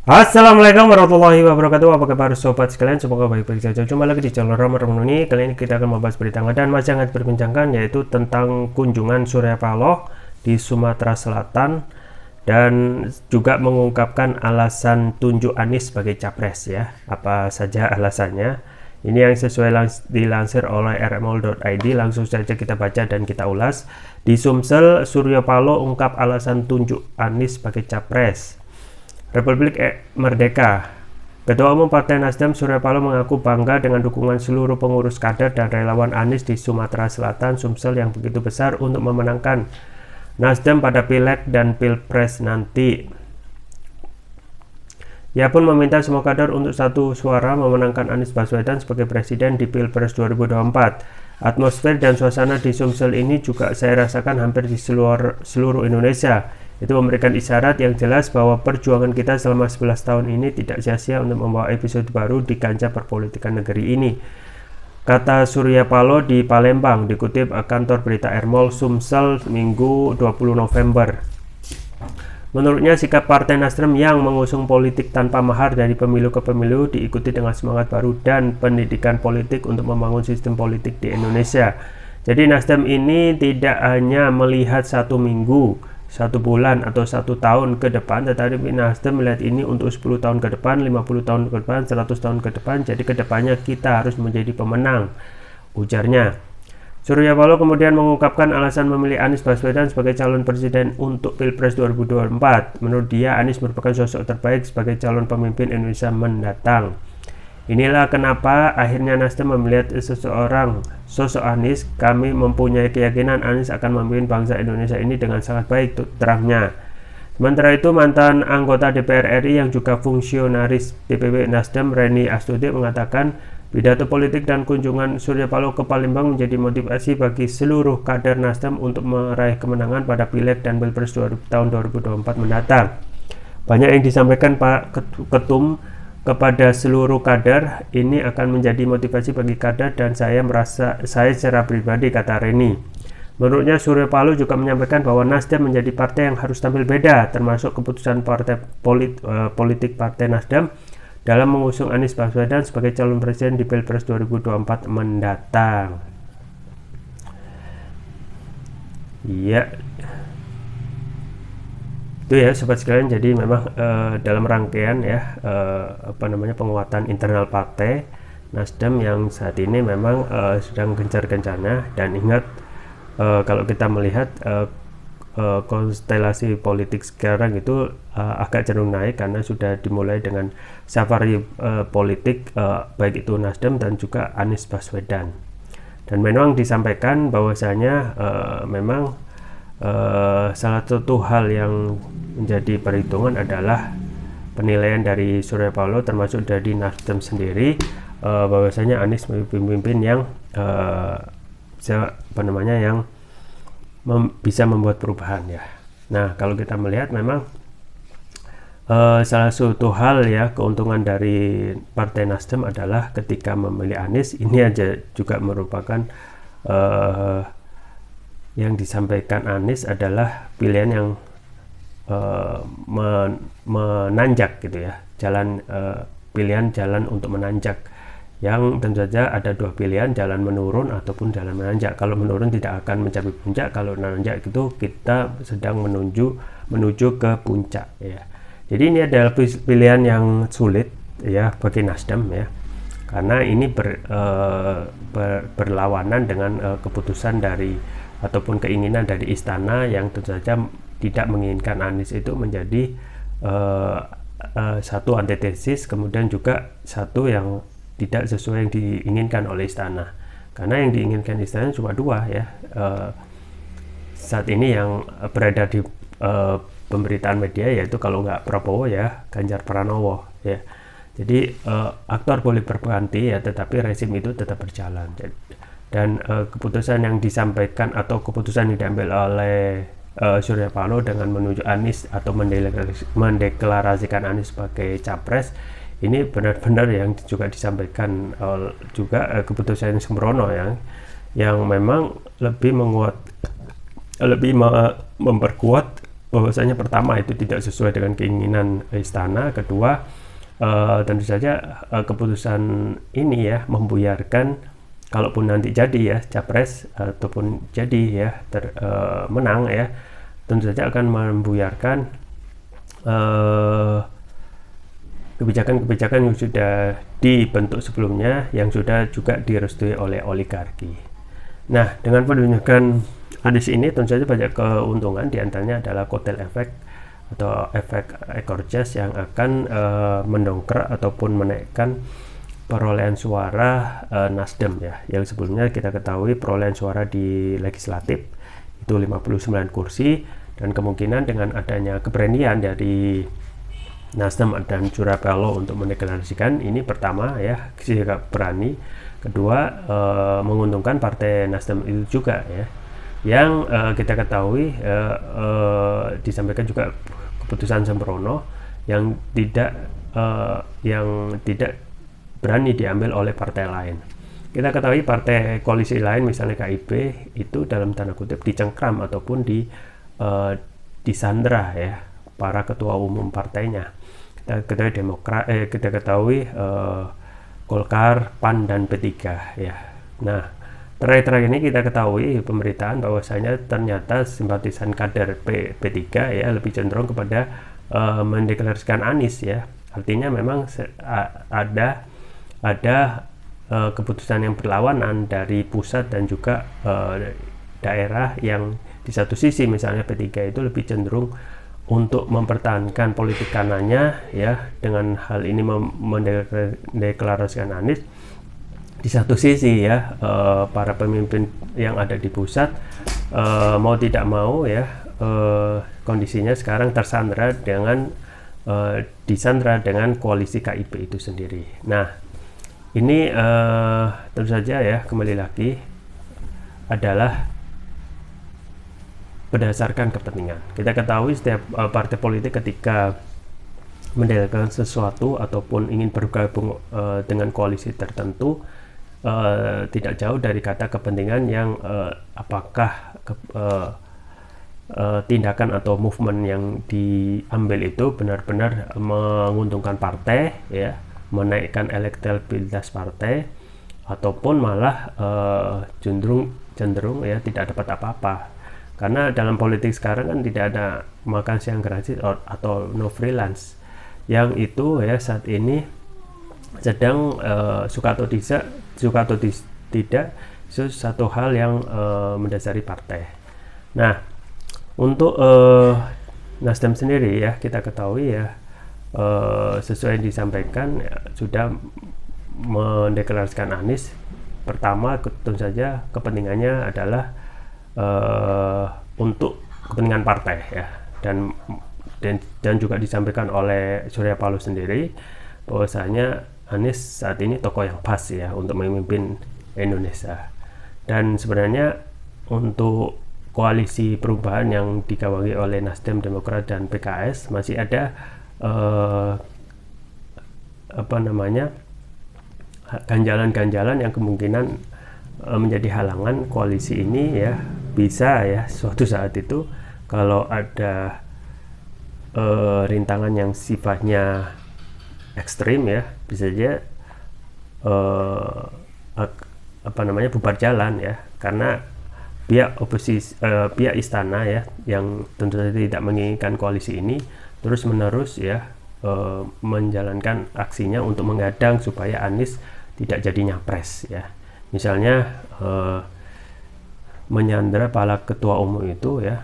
Assalamualaikum warahmatullahi wabarakatuh. Apa kabar sobat sekalian? Semoga baik-baik saja. Jumpa lagi di channel Rama Remuni. Kali ini kita akan membahas berita dan masih hangat diperbincangkan, yaitu tentang kunjungan Surya Paloh di Sumatera Selatan dan juga mengungkapkan alasan tunjuk Anies sebagai capres ya. Apa saja alasannya? Ini yang sesuai dilansir oleh rmol.id. Langsung saja kita baca dan kita ulas. Di Sumsel, Surya Paloh ungkap alasan tunjuk Anies sebagai capres. Republik Merdeka. Ketua Umum Partai Nasdem Surya Paloh mengaku bangga dengan dukungan seluruh pengurus kader dan relawan Anies di Sumatera Selatan Sumsel yang begitu besar untuk memenangkan Nasdem pada Pileg dan Pilpres nanti. Ia pun meminta semua kader untuk satu suara memenangkan Anies Baswedan sebagai presiden di Pilpres 2024. Atmosfer dan suasana di Sumsel ini juga saya rasakan hampir di seluruh Indonesia. Itu memberikan isyarat yang jelas bahwa perjuangan kita selama 11 tahun ini tidak sia-sia untuk membawa episode baru di kancah perpolitikan negeri ini, kata Surya Paloh di Palembang, dikutip kantor berita Ermol Sumsel Minggu 20 November. Menurutnya sikap Partai Nasdem yang mengusung politik tanpa mahar dari pemilu ke pemilu diikuti dengan semangat baru dan pendidikan politik untuk membangun sistem politik di Indonesia. Jadi Nasdem ini tidak hanya melihat satu minggu, satu bulan atau satu tahun ke depan, tetapi Nasdem melihat ini untuk 10 tahun ke depan, 50 tahun ke depan, 100 tahun ke depan. Jadi kedepannya kita harus menjadi pemenang, ujarnya. Surya Paloh kemudian mengungkapkan alasan memilih Anies Baswedan sebagai calon presiden untuk Pilpres 2024. Menurut dia, Anies merupakan sosok terbaik sebagai calon pemimpin Indonesia mendatang. Inilah kenapa akhirnya Nasdem melihat sosok Anies. Kami mempunyai keyakinan Anies akan memimpin bangsa Indonesia ini dengan sangat baik, terangnya. Sementara itu, mantan anggota DPR RI yang juga fungsionaris DPP Nasdem Reni Astuti mengatakan pidato politik dan kunjungan Surya Paloh ke Palembang menjadi motivasi bagi seluruh kader Nasdem untuk meraih kemenangan pada Pileg dan Pilpres tahun 2024 mendatang. Banyak yang disampaikan Pak Ketum kepada seluruh kader ini akan menjadi motivasi bagi kader dan saya secara pribadi, kata Reni. Menurutnya Surya Paloh juga menyampaikan bahwa Nasdem menjadi partai yang harus tampil beda, termasuk keputusan politik Partai Nasdem dalam mengusung Anies Baswedan sebagai calon presiden di Pilpres 2024 mendatang. Iya. Itu ya sobat sekalian, jadi memang dalam rangkaian ya penguatan internal partai Nasdem yang saat ini memang sedang gencar-gencarnya. Dan ingat, kalau kita melihat konstelasi politik sekarang itu agak cenderung naik karena sudah dimulai dengan safari politik baik itu Nasdem dan juga Anies Baswedan. Dan memang disampaikan bahwasanya memang salah satu hal yang menjadi perhitungan adalah penilaian dari Surya Paloh termasuk dari Nasdem sendiri, bahwasanya Anies pemimpin yang bisa membuat perubahan ya. Nah, kalau kita melihat memang salah satu hal ya keuntungan dari Partai Nasdem adalah ketika memilih Anies ini aja juga merupakan yang disampaikan Anies adalah pilihan yang menanjak gitu ya, pilihan jalan untuk menanjak, yang tentu saja ada dua pilihan, jalan menurun ataupun jalan menanjak. Kalau menurun tidak akan mencapai puncak, kalau menanjak itu kita sedang menuju ke puncak ya. Jadi ini adalah pilihan yang sulit ya bagi Nasdem ya, karena ini berlawanan dengan keputusan dari ataupun keinginan dari istana yang tentu saja tidak menginginkan Anies itu menjadi satu antitesis, kemudian juga satu yang tidak sesuai yang diinginkan oleh istana. Karena yang diinginkan istana cuma dua ya, saat ini yang beredar di pemberitaan media, yaitu kalau nggak Prabowo ya Ganjar Pranowo ya. Jadi aktor boleh berganti ya, tetapi rezim itu tetap berjalan. Dan keputusan yang disampaikan atau keputusan yang diambil oleh Surya Paloh dengan menuju Anies atau mendeklarasikan Anies sebagai capres, ini benar-benar yang juga disampaikan juga keputusan yang sembrono yang memang lebih memperkuat bahwasanya pertama itu tidak sesuai dengan keinginan istana, kedua tentu saja keputusan ini ya membuyarkan, kalaupun nanti jadi ya capres ataupun jadi ya menang ya, tentu saja akan membuyarkan kebijakan-kebijakan yang sudah dibentuk sebelumnya, yang sudah juga direstui oleh oligarki. Nah, dengan penunjukan Anies ini tentu saja banyak keuntungan, diantaranya adalah kotel efek atau efek ekor jas yang akan mendongkrak ataupun menaikkan perolehan suara Nasdem ya, yang sebelumnya kita ketahui perolehan suara di legislatif itu 59 kursi, dan kemungkinan dengan adanya keberanian dari Nasdem dan Surya Paloh untuk mendeklarasikan ini, pertama ya sikap berani, kedua menguntungkan partai Nasdem itu juga ya, yang kita ketahui disampaikan juga keputusan sembrono yang tidak berani diambil oleh partai lain. Kita ketahui partai koalisi lain misalnya KIP itu dalam tanda kutip dicengkram ataupun disandra ya para ketua umum partainya. Kita ketahui Golkar, PAN, dan P3 ya. Nah, terakhir ini kita ketahui pemberitaan bahwasanya ternyata simpatisan kader P3 ya lebih cenderung kepada mendeklarasikan Anies ya. Artinya memang ada keputusan yang berlawanan dari pusat dan juga daerah, yang di satu sisi misalnya P3 itu lebih cenderung untuk mempertahankan politik kanannya ya, dengan hal ini mendeklarasikan Anies. Di satu sisi ya para pemimpin yang ada di pusat mau tidak mau ya kondisinya sekarang tersandra dengan disandra dengan koalisi KIP itu sendiri. Nah, ini tentu saja ya kembali lagi adalah berdasarkan kepentingan. Kita ketahui setiap partai politik ketika mendeklarasikan sesuatu ataupun ingin bergabung dengan koalisi tertentu, tidak jauh dari kata kepentingan yang apakah tindakan atau movement yang diambil itu benar-benar menguntungkan partai ya, menaikkan elektabilitas partai, ataupun malah cenderung ya tidak dapat apa-apa. Karena dalam politik sekarang kan tidak ada makan siang gratis atau no freelance, yang itu ya saat ini sedang suka atau tidak itu satu hal yang mendasari partai. Nah, untuk Nasdem sendiri ya kita ketahui ya sesuai yang disampaikan ya, sudah mendeklarasikan Anies. Pertama tentu saja kepentingannya adalah untuk kepentingan partai ya, dan juga disampaikan oleh Surya Paloh sendiri bahwasanya Anies saat ini tokoh yang pas ya untuk memimpin Indonesia. Dan sebenarnya untuk koalisi perubahan yang digawangi oleh Nasdem, Demokrat, dan PKS masih ada ganjalan-ganjalan yang kemungkinan menjadi halangan koalisi ini ya. Bisa ya suatu saat itu kalau ada rintangan yang sifatnya ekstrim ya, bisa saja bubar jalan ya, karena pihak oposisi, pihak istana ya yang tentu saja tidak menginginkan koalisi ini terus menerus ya menjalankan aksinya untuk mengadang supaya Anies tidak jadi nyapres ya. Misalnya menyandra para ketua umum itu ya,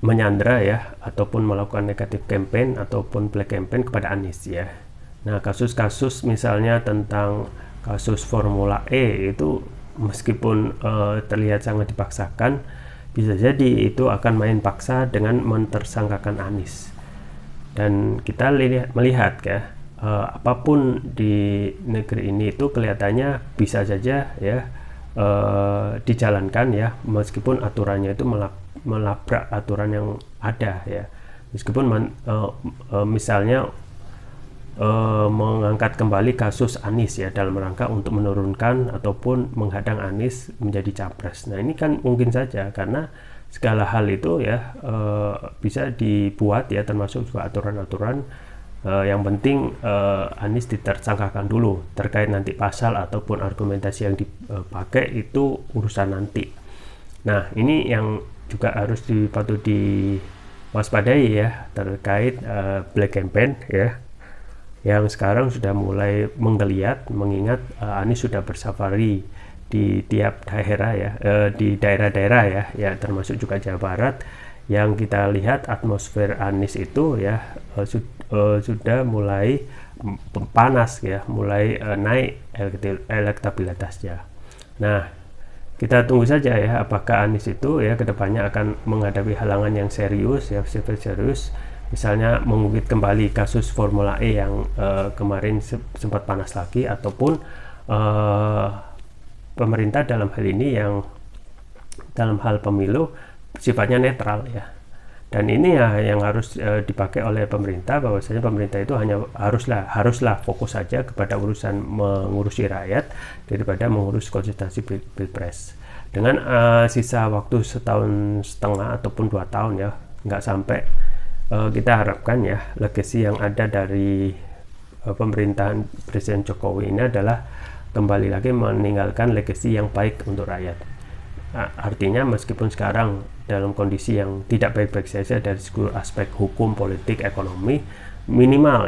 menyandra ya, ataupun melakukan negatif campaign ataupun black campaign kepada Anies ya. Nah, kasus-kasus misalnya tentang kasus Formula E itu meskipun terlihat sangat dipaksakan, bisa jadi itu akan main paksa dengan mentersangkakan Anies. Dan kita melihat ya, apapun di negeri ini itu kelihatannya bisa saja ya dijalankan ya, meskipun aturannya itu melabrak aturan yang ada ya. Meskipun misalnya mengangkat kembali kasus Anies ya dalam rangka untuk menurunkan ataupun menghadang Anies menjadi capres. Nah, ini kan mungkin saja karena segala hal itu ya bisa dibuat ya, termasuk juga aturan-aturan. Yang penting Anies ditersangkakan dulu. Terkait nanti pasal ataupun argumentasi yang dipakai itu urusan nanti. Nah, ini yang juga harus patut diwaspadai ya, terkait black campaign ya, yang sekarang sudah mulai menggeliat, mengingat Anies sudah bersafari di tiap daerah ya, di daerah-daerah ya, termasuk juga Jawa Barat. Yang kita lihat atmosfer Anies itu ya sudah mulai panas ya, mulai naik elektabilitasnya. Nah, kita tunggu saja ya, apakah Anies itu ya kedepannya akan menghadapi halangan yang serius ya, serius, misalnya mengungkit kembali kasus Formula E yang kemarin sempat panas lagi, ataupun pemerintah dalam hal ini yang dalam hal pemilu sifatnya netral ya. Dan ini ya yang harus dipakai oleh pemerintah, bahwasanya pemerintah itu hanya haruslah fokus saja kepada urusan mengurusi rakyat daripada mengurus konsultasi pilpres. Dengan sisa waktu 1,5 tahun ataupun 2 tahun ya, nggak sampai, kita harapkan ya legasi yang ada dari pemerintahan Presiden Jokowi ini adalah kembali lagi meninggalkan legasi yang baik untuk rakyat. Artinya meskipun sekarang dalam kondisi yang tidak baik-baik saja dari seluruh aspek hukum, politik, ekonomi, minimal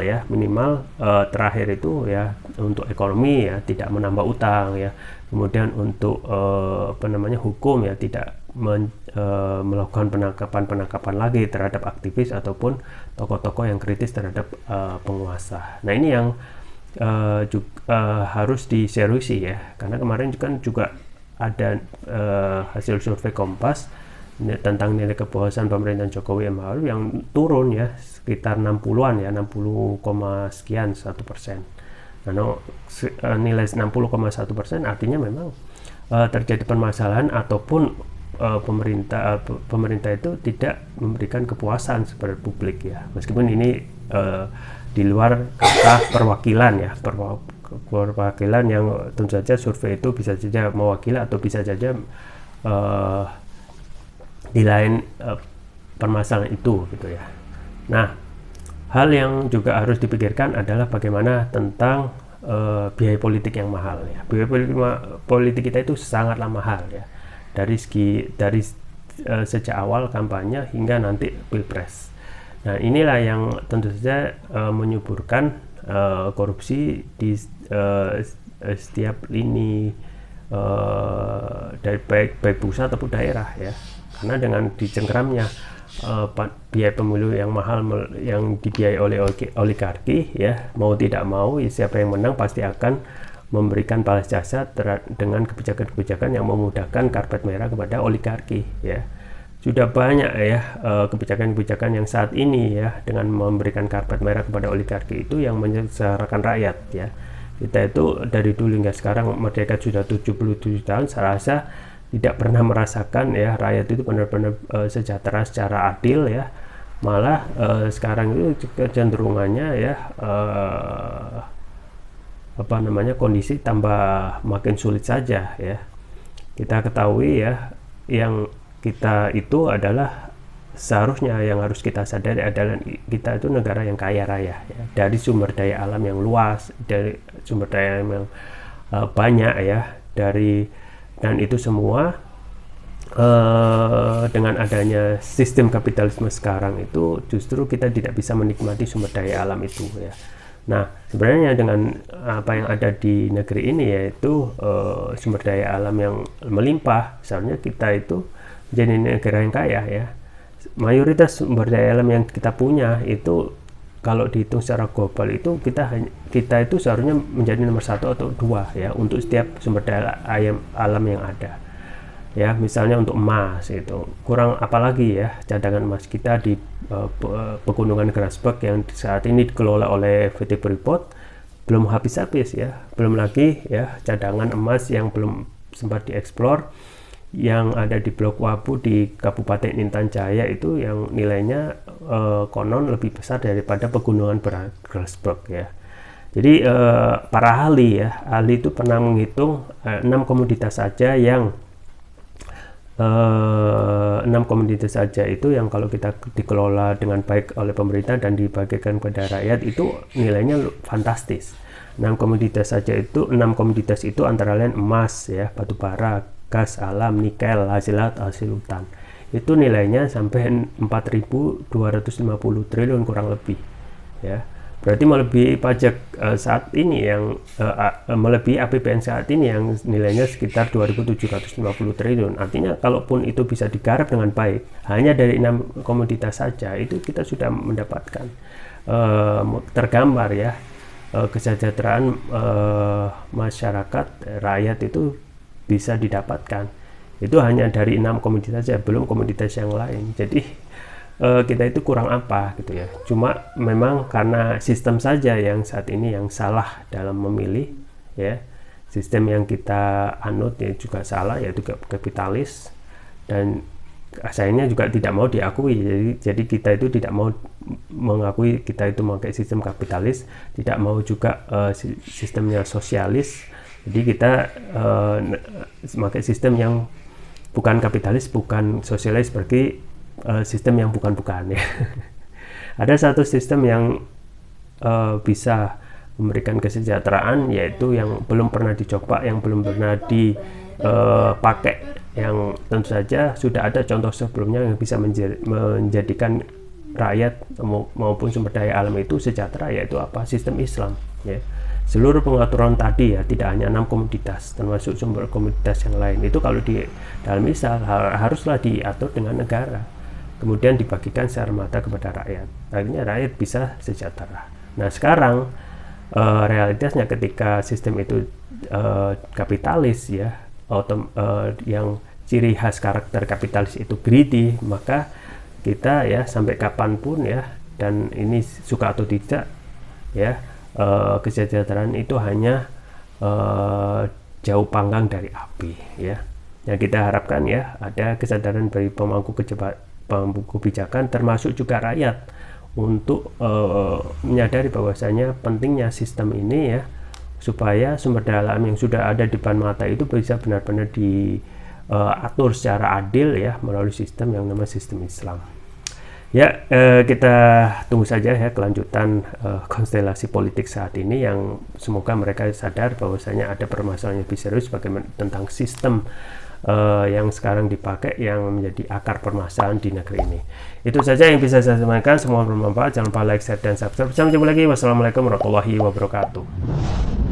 terakhir itu ya untuk ekonomi ya tidak menambah utang ya, kemudian untuk hukum ya tidak melakukan penangkapan lagi terhadap aktivis ataupun tokoh-tokoh yang kritis terhadap penguasa. Nah, ini yang harus diseriusi ya, karena kemarin kan juga ada hasil survei Kompas tentang nilai kepuasan pemerintahan Jokowi Ma'ruf yang turun ya sekitar 60-an ya, 60, sekian 1%. Nah, nilai 60,1% artinya memang terjadi permasalahan ataupun pemerintah itu tidak memberikan kepuasan kepada publik ya, meskipun ini di luar kata perwakilan ya, perwakilan yang tentu saja survei itu bisa saja mewakili atau bisa saja di lain permasalahan itu gitu ya. Nah, hal yang juga harus dipikirkan adalah bagaimana tentang biaya politik yang mahal ya. Biaya politik kita itu sangatlah mahal ya, dari sejak awal kampanye hingga nanti pilpres. Nah, inilah yang tentu saja menyuburkan korupsi di setiap lini dari baik pusat ataupun daerah ya. Karena dengan dicengkeramnya biaya pemilu yang mahal yang dibiayai oleh oligarki ya, mau tidak mau ya, siapa yang menang pasti akan memberikan balas jasa dengan kebijakan-kebijakan yang memudahkan karpet merah kepada oligarki ya. Sudah banyak ya kebijakan-kebijakan yang saat ini ya dengan memberikan karpet merah kepada oligarki itu yang menyengsarakan rakyat ya. Kita itu dari dulu hingga sekarang merdeka sudah 77 tahun, saya rasa tidak pernah merasakan ya rakyat itu benar-benar sejahtera secara adil ya. Malah sekarang itu kecenderungannya ya kondisi tambah makin sulit saja ya. Kita ketahui ya, yang kita itu adalah seharusnya yang harus kita sadari adalah kita itu negara yang kaya raya ya, dari sumber daya alam yang luas, dari sumber daya alam yang banyak ya, dan itu semua dengan adanya sistem kapitalisme sekarang itu justru kita tidak bisa menikmati sumber daya alam itu ya. Nah, sebenarnya dengan apa yang ada di negeri ini yaitu sumber daya alam yang melimpah, seharusnya kita itu menjadi negara yang kaya ya. Mayoritas sumber daya alam yang kita punya itu kalau dihitung secara global itu kita itu seharusnya menjadi nomor 1 atau 2 ya untuk setiap sumber daya alam yang ada ya. Misalnya untuk emas itu kurang, apalagi ya cadangan emas kita di pegunungan Grasberg yang saat ini dikelola oleh PT Freeport belum habis-habis ya, belum lagi ya cadangan emas yang belum sempat dieksplor yang ada di Blok Wabu di Kabupaten Intan Jaya itu yang nilainya konon lebih besar daripada pegunungan Grasberg ya. Jadi para ahli itu pernah menghitung 6 komoditas saja yang 6 komoditas saja itu yang kalau kita dikelola dengan baik oleh pemerintah dan dibagikan kepada rakyat itu nilainya fantastis. 6 komoditas itu antara lain emas, ya, batu bara, gas alam, nikel, hasil laut, hasil hutan. Itu nilainya sampai 4.250 triliun kurang lebih, ya. Berarti melebihi pajak saat ini yang melebihi APBN saat ini yang nilainya sekitar 2.750 triliun. Artinya kalaupun itu bisa digarap dengan baik, hanya dari 6 komoditas saja itu kita sudah mendapatkan tergambar, ya, kesejahteraan masyarakat rakyat itu bisa didapatkan. Itu hanya dari 6 komoditas saja, belum komoditas yang lain. Jadi kita itu kurang apa gitu ya. Cuma memang karena sistem saja yang saat ini yang salah dalam memilih, ya. Sistem yang kita anut ya juga salah, yaitu kapitalis, dan sayangnya juga tidak mau diakui. Jadi kita itu tidak mau mengakui kita itu memakai sistem kapitalis, tidak mau juga sistemnya sosialis. Jadi kita memakai sistem yang bukan kapitalis, bukan sosialis, seperti sistem yang bukan-bukan, ya. Ada satu sistem yang bisa memberikan kesejahteraan, yaitu yang belum pernah dicoba, yang belum pernah dipakai, yang tentu saja sudah ada contoh sebelumnya yang bisa menjadikan rakyat maupun sumber daya alam itu sejahtera, yaitu apa? Sistem Islam, ya. Seluruh pengaturan tadi, ya, tidak hanya 6 komoditas, termasuk sumber komoditas yang lain, itu kalau di dalam Islam haruslah diatur dengan negara, kemudian dibagikan secara merata kepada rakyat. Akhirnya rakyat bisa sejahtera. Nah, sekarang realitasnya ketika sistem itu kapitalis, ya, yang ciri khas karakter kapitalis itu greedy, maka kita, ya, sampai kapanpun, ya, dan ini suka atau tidak, ya, kesejahteraan itu hanya jauh panggang dari api, ya. Yang kita harapkan, ya, ada kesadaran dari pemangku kebijakan termasuk juga rakyat untuk menyadari bahwasanya pentingnya sistem ini, ya, supaya sumber daya alam yang sudah ada di depan mata itu bisa benar-benar diatur secara adil, ya, melalui sistem yang namanya sistem Islam. Ya, kita tunggu saja, ya, kelanjutan konstelasi politik saat ini, yang semoga mereka sadar bahwasanya ada permasalahan yang lebih serius bagaimana tentang sistem yang sekarang dipakai yang menjadi akar permasalahan di negeri ini. Itu saja yang bisa saya sampaikan. Semua bermanfaat. Jangan lupa like, share, dan subscribe. Sampai jumpa lagi. Wassalamualaikum warahmatullahi wabarakatuh.